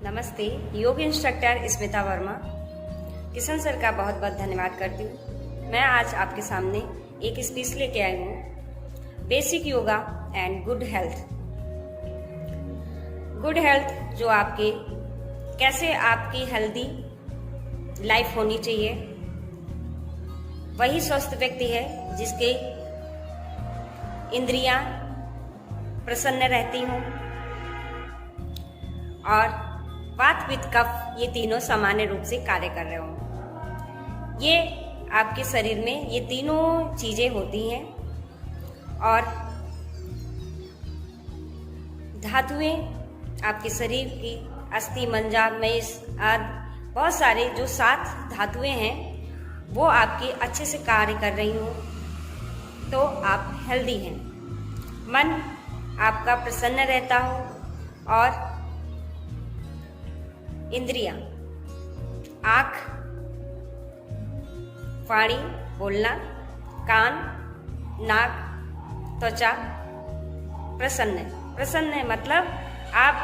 नमस्ते। योग instructor Smita Verma Kishan sir का बहुत बहुत धन्यवाद करती हूँ। मैं आज आपके सामने एक स्पीच लेके आई हूँ, basic yoga and good health. Good health जो आपके कैसे आपकी हेल्दी लाइफ होनी चाहिए, वही स्वस्थ व्यक्ति है जिसके इंद्रियां प्रसन्न रहती हों और वात पित्त कफ ये तीनों सामान्य रूप से कार्य कर रहे हों। ये आपके शरीर में ये तीनों चीजें होती हैं और धातुएं आपके शरीर की अस्थि, मज्जा, मेष आदि बहुत सारे जो 7 धातुएं हैं वो आपके अच्छे से कार्य कर रही हों तो आप हेल्दी हैं। मन आपका प्रसन्न रहता हो और इंद्रियां आँख, वाणी बोलना, कान, नाक, त्वचा प्रसन्न है मतलब आप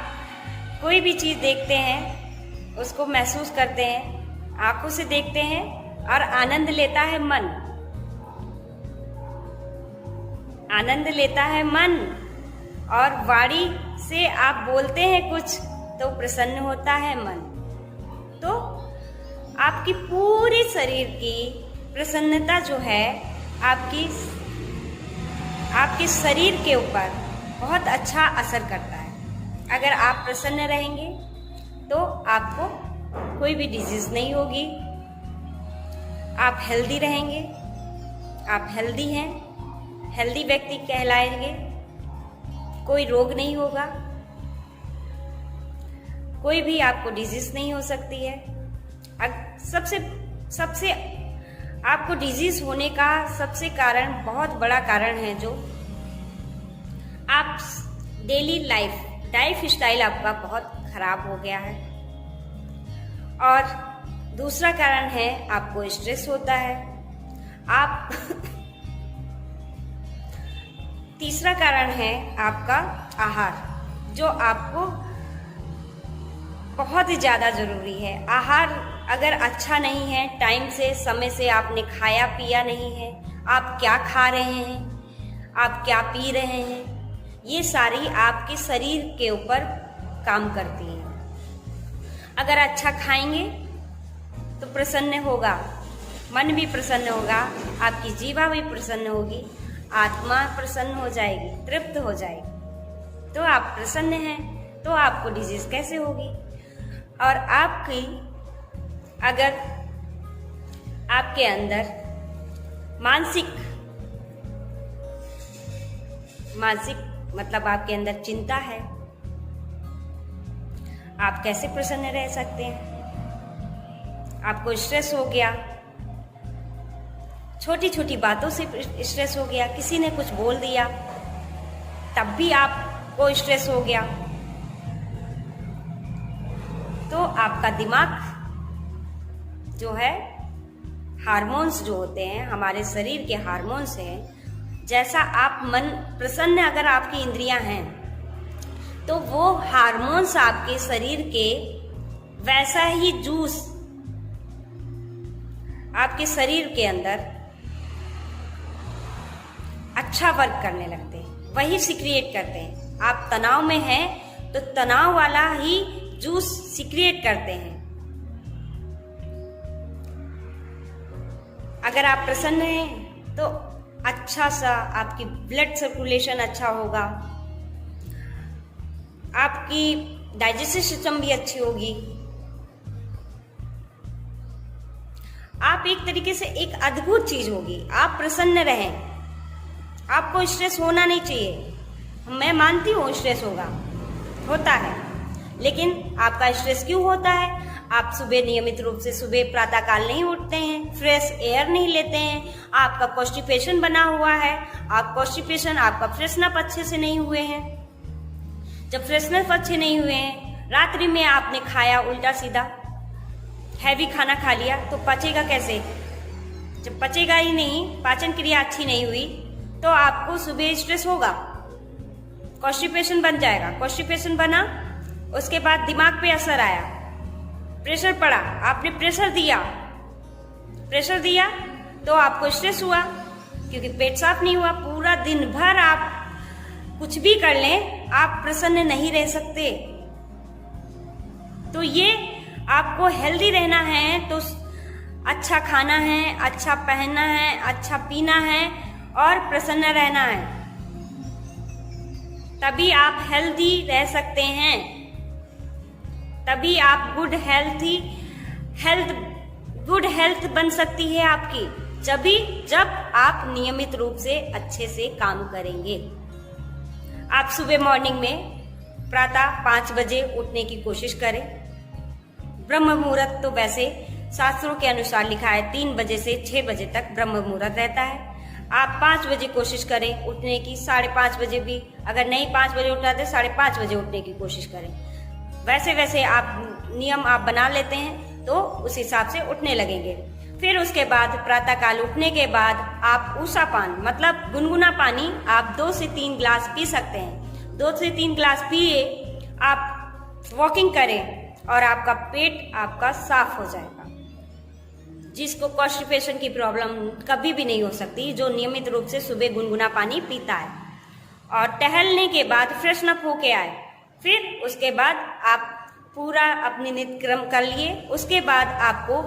कोई भी चीज देखते हैं उसको महसूस करते हैं, आंखों से देखते हैं और आनंद लेता है मन, आनंद लेता है मन। और वाणी से आप बोलते हैं कुछ तो प्रसन्न होता है मन। तो आपकी पूरे शरीर की प्रसन्नता जो है आपके शरीर के ऊपर बहुत अच्छा असर करता है। अगर आप प्रसन्न रहेंगे तो आपको कोई भी डिजीज नहीं होगी, आप हेल्दी रहेंगे, आप हेल्दी हैं, हेल्दी व्यक्ति कहलाएंगे, कोई रोग नहीं होगा, कोई भी आपको डिजीज नहीं हो सकती है। सबसे आपको डिजीज होने का सबसे कारण, बहुत बड़ा कारण है जो आप डेली लाइफ स्टाइल आपका बहुत खराब हो गया है। और दूसरा कारण है आपको स्ट्रेस होता है। आप तीसरा कारण है आपका आहार, जो आपको बहुत ही ज्यादा जरूरी है। आहार अगर अच्छा नहीं है, टाइम से समय से आपने खाया पिया नहीं है, आप क्या खा रहे हैं, आप क्या पी रहे हैं, ये सारी आपके शरीर के ऊपर काम करती है। अगर अच्छा खाएंगे तो प्रसन्न होगा, मन भी प्रसन्न होगा, आपकी जीवा भी प्रसन्न होगी, आत्मा प्रसन्न हो जाएगी, तृप्त हो जाएगी। तो आप प्रसन्न हैं तो आपको डिजीज कैसे होगी। और आपकी अगर आपके अंदर मानसिक मतलब आपके अंदर चिंता है, आप कैसे प्रसन्न रह सकते हैं। आपको स्ट्रेस हो गया, छोटी छोटी बातों से स्ट्रेस हो गया, किसी ने कुछ बोल दिया तब भी आपको स्ट्रेस हो गया, तो आपका दिमाग जो है, हार्मोन्स जो होते हैं हमारे शरीर के हार्मोन्स हैं, जैसा आप मन प्रसन्न अगर आपकी इंद्रियां हैं तो वो हार्मोन्स आपके शरीर के वैसा ही जूस आपके शरीर के अंदर अच्छा वर्क करने लगते हैं, वही सिक्रिएट करते हैं। आप तनाव में हैं तो तनाव वाला ही जूस सिक्रिएट करते हैं। अगर आप प्रसन्न हैं तो अच्छा सा आपकी ब्लड सर्कुलेशन अच्छा होगा, आपकी डाइजेस्टिव सिस्टम भी अच्छी होगी, आप एक तरीके से एक अद्भुत चीज होगी। आप प्रसन्न रहें, आपको स्ट्रेस होना नहीं चाहिए। मैं मानती हूँ स्ट्रेस होता है, लेकिन आपका स्ट्रेस क्यों होता है? आप सुबह नियमित रूप से सुबह प्रातःकाल नहीं उठते हैं, फ्रेश एयर नहीं लेते हैं, आपका कॉन्स्टिपेशन बना हुआ है, आपका फ्रेशनअप अच्छे से नहीं हुए हैं। जब फ्रेशनअप अच्छे नहीं हुए हैं, रात्रि में आपने खाया उल्टा सीधा हैवी खाना खा लिया तो पचेगा कैसे? जब पचेगा ही नहीं, पाचन क्रिया अच्छी नहीं हुई तो आपको सुबह स्ट्रेस होगा, कॉन्स्टिपेशन बन जाएगा। कॉन्स्टिपेशन बना उसके बाद दिमाग पे असर आया, प्रेशर पड़ा, आपने प्रेशर दिया तो आपको स्ट्रेस हुआ क्योंकि पेट साफ नहीं हुआ। पूरा दिन भर आप कुछ भी कर लें, आप प्रसन्न नहीं रह सकते। तो ये आपको हेल्दी रहना है तो अच्छा खाना है, अच्छा पहनना है, अच्छा पीना है और प्रसन्न रहना है, तभी आप हेल्दी रह सकते हैं। तभी आप गुड हेल्थ बन सकती है आपकी, जब आप नियमित रूप से अच्छे से काम करेंगे। आप सुबह मॉर्निंग में प्रातः 5 बजे उठने की कोशिश करें। ब्रह्म मुहूर्त तो वैसे शास्त्रों के अनुसार लिखा है 3 बजे से 6 बजे तक ब्रह्म मुहूर्त रहता है। आप 5 बजे कोशिश करें उठने की, 5:30 बजे भी, अगर नहीं 5 बजे उठना तो 5:30 बजे उठने की कोशिश करें। वैसे आप नियम आप बना लेते हैं तो उस हिसाब से उठने लगेंगे। फिर उसके बाद प्रातःकाल उठने के बाद आप ऊषा पान मतलब गुनगुना पानी आप 2 से 3 गिलास पी सकते हैं। 2 से 3 गिलास पिए, आप वॉकिंग करें और आपका पेट आपका साफ हो जाएगा। जिसको कॉन्स्टिपेशन की प्रॉब्लम कभी भी नहीं हो सकती, जो नियमित रूप से सुबह गुनगुना पानी पीता है। और टहलने के बाद फ्रेशन अप होके आए, फिर उसके बाद आप पूरा अपनी नित्य क्रम कर लिए। उसके बाद आपको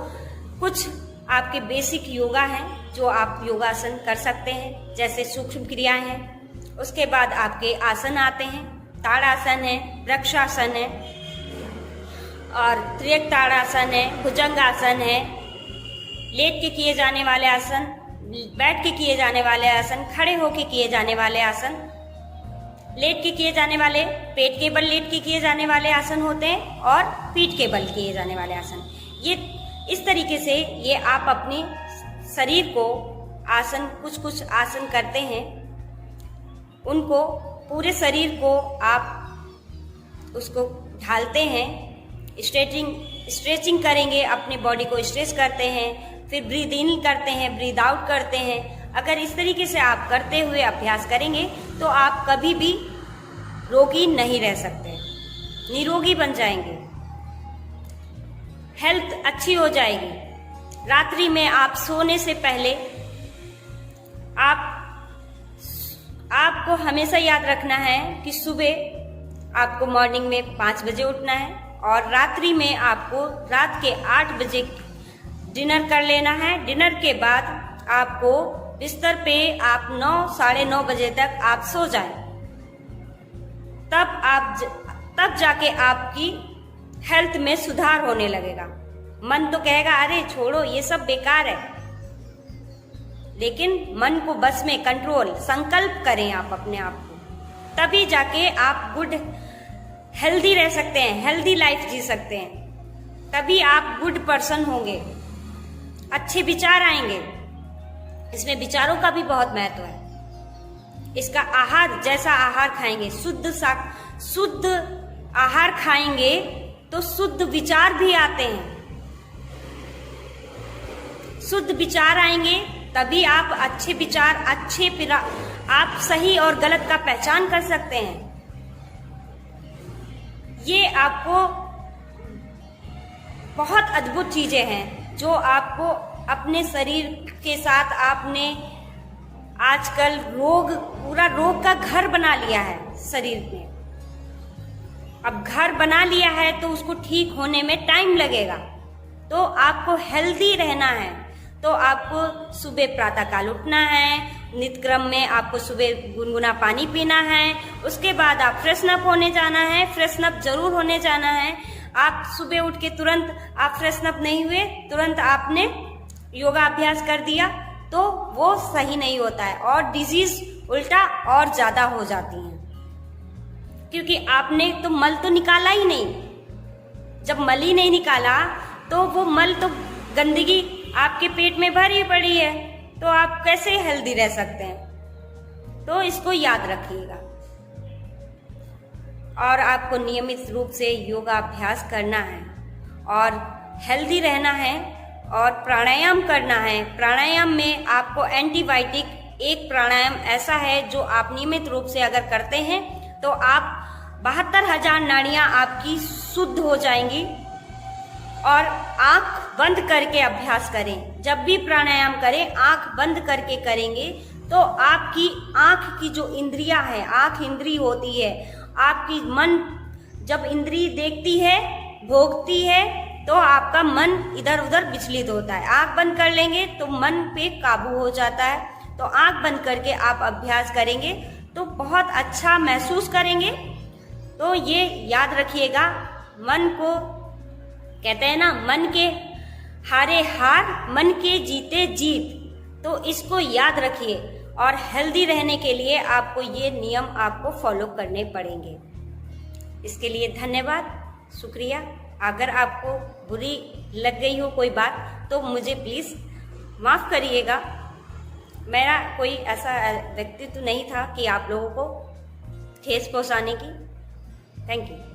कुछ आपके बेसिक योगा हैं जो आप योगासन कर सकते हैं, जैसे सूक्ष्म क्रियाएं हैं। उसके बाद आपके आसन आते हैं, ताड़ासन है, वृक्षासन है और त्रियक ताड़ासन है, भुजंगासन है, लेट के किए जाने वाले आसन, बैठ के किए जाने वाले आसन, खड़े होके किए जाने वाले आसन, लेट के किए जाने वाले, पेट के बल लेट के किए जाने वाले आसन होते हैं और पीठ के बल किए जाने वाले आसन। ये इस तरीके से ये आप अपने शरीर को आसन कुछ आसन करते हैं, उनको पूरे शरीर को आप उसको ढालते हैं, स्ट्रेचिंग करेंगे, अपनी बॉडी को स्ट्रेच करते हैं, फिर ब्रीद इन करते हैं, ब्रीद आउट करते हैं। अगर इस तरीके से आप करते हुए अभ्यास करेंगे तो आप कभी भी रोगी नहीं रह सकते, निरोगी बन जाएंगे, हेल्थ अच्छी हो जाएगी। रात्रि में आप सोने से पहले आपको हमेशा याद रखना है कि सुबह आपको मॉर्निंग में 5 बजे उठना है और रात्रि में आपको रात के 8 बजे डिनर कर लेना है। डिनर के बाद आपको बिस्तर पे आप 9 साढ़े 9 बजे तक आप सो जाएं। तब जाके आपकी हेल्थ में सुधार होने लगेगा। मन तो कहेगा अरे छोड़ो ये सब बेकार है, लेकिन मन को बस में कंट्रोल संकल्प करें आप अपने आप को, तभी जाके आप गुड हेल्दी रह सकते हैं, हेल्दी लाइफ जी सकते हैं। तभी आप गुड पर्सन होंगे, अच्छे विचार आएंगे। इसमें विचारों का भी बहुत महत्व है। इसका आहार, जैसा आहार खाएंगे, शुद्ध आहार खाएंगे तो शुद्ध विचार भी आते हैं। शुद्ध विचार आएंगे तभी आप अच्छे विचार, आप सही और गलत का पहचान कर सकते हैं। ये आपको बहुत अद्भुत चीजें हैं जो आपको अपने शरीर के साथ आपने आजकल पूरा रोग का घर बना लिया है शरीर में। अब घर बना लिया है तो उसको ठीक होने में टाइम लगेगा। तो आपको हेल्दी रहना है तो आपको सुबह प्रातःकाल उठना है, नित्य क्रम में आपको सुबह गुनगुना पानी पीना है। उसके बाद आप फ्रेशन अप होने जाना है, फ्रेशन अप जरूर होने जाना है। आप सुबह उठ के तुरंत आप फ्रेशन अप नहीं हुए, तुरंत आपने योगा अभ्यास कर दिया तो वो सही नहीं होता है और डिजीज उल्टा और ज्यादा हो जाती हैं, क्योंकि आपने तो मल तो निकाला ही नहीं। जब मल ही नहीं निकाला तो वो मल तो गंदगी आपके पेट में भरी पड़ी है, तो आप कैसे हेल्दी रह सकते हैं। तो इसको याद रखिएगा और आपको नियमित रूप से योगा अभ्यास करना है और हेल्दी रहना है और प्राणायाम करना है। प्राणायाम में आपको एंटीबायोटिक एक प्राणायाम ऐसा है जो आप नियमित रूप से अगर करते हैं तो आप 72,000 नाड़ियां आपकी शुद्ध हो जाएंगी। और आंख बंद करके अभ्यास करें। जब भी प्राणायाम करें आंख बंद करके करेंगे तो आपकी आंख की जो इंद्रियां है, आंख इंद्री होती है, आपकी मन जब इंद्री देखती है, भोगती है, तो आपका मन इधर उधर विचलित होता है। आंख बंद कर लेंगे तो मन पे काबू हो जाता है। तो आंख बंद करके आप अभ्यास करेंगे तो बहुत अच्छा महसूस करेंगे। तो ये याद रखिएगा, मन को कहते हैं ना, मन के हारे हार, मन के जीते जीत। तो इसको याद रखिए और हेल्दी रहने के लिए आपको ये नियम आपको फॉलो करने पड़ेंगे। इसके लिए धन्यवाद, शुक्रिया। अगर आपको बुरी लग गई हो कोई बात तो मुझे प्लीज़ माफ़ करिएगा। मेरा कोई ऐसा व्यक्तित्व नहीं था कि आप लोगों को ठेस पहुंचाने की। Thank you.